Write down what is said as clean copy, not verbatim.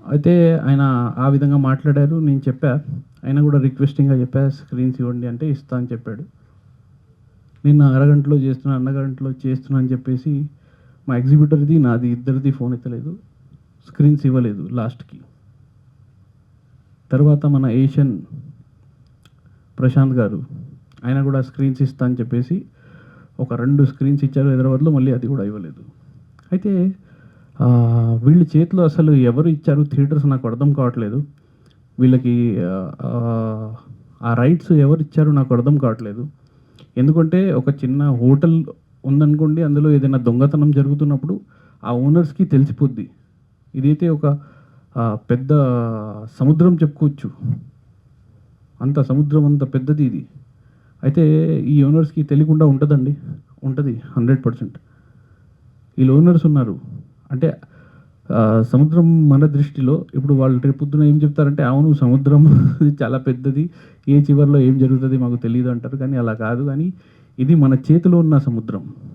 అయితే ఆయన ఆ విధంగా మాట్లాడారు. నేను చెప్పా. ఆయన గూడా రిక్వెస్టింగ్‌గా చెప్పా, "స్క్రీన్స్ ఇవ్వండి" అంటే ఇస్తా అని చెప్పాడు. నిన్న అరగంటలో చేస్తున్నా, అరగంటలో చేస్తున్నా అని చెప్పేసి మా ఎగ్జిక్యూటివ్‌ది, నాది ఇద్దరిది ఫోన్ ఎత్తలేదు. స్క్రీన్స్ ఇవ్వలేదు లాస్ట్‌కి. తర్వాత మన ఏషియన్ ప్రశాంత్ గారు, ఆయన గూడా స్క్రీన్స్ ఇస్తా అని చెప్పేసి ఒక 2 స్క్రీన్స్ ఇచ్చారు హైదరాబాద్‌లో. మళ్ళీ అది గూడా ఇవ్వలేదు. అయితే వీళ్ళ చేతిలో అసలు ఎవరు ఇచ్చారు థియేటర్స్ నాకు అర్థం కావట్లేదు. వీళ్ళకి ఆ రైట్స్ ఎవరిచ్చారో నాకు అర్థం కావట్లేదు. ఎందుకంటే ఒక చిన్న హోటల్ ఉందనుకోండి, అందులో ఏదైనా దొంగతనం జరుగుతున్నప్పుడు ఆ ఓనర్స్‌కి తెలిసిపోద్ది. ఇదైతే ఒక పెద్ద సముద్రం చెప్పుకోవచ్చు. అంత సముద్రం అంత పెద్దది ఇది. అయితే ఈ ఓనర్స్‌కి తెలియకుండా ఉంటదండి. ఉంటది 100%. ఈళ్ళు ఓనర్స్ ఉన్నారు. అంటే సముద్రం మన దృష్టిలో ఇప్పుడు వాళ్ళు రేపొద్దున ఏం చెప్తారంటే, అవును సముద్రం చాలా పెద్దది. ఏ చివర్లో ఏం జరుగుతది మాకు తెలీదు అంటారు. కానీ అలా కాదు గానీ, ఇది మన చేతిలో ఉన్న సముద్రం.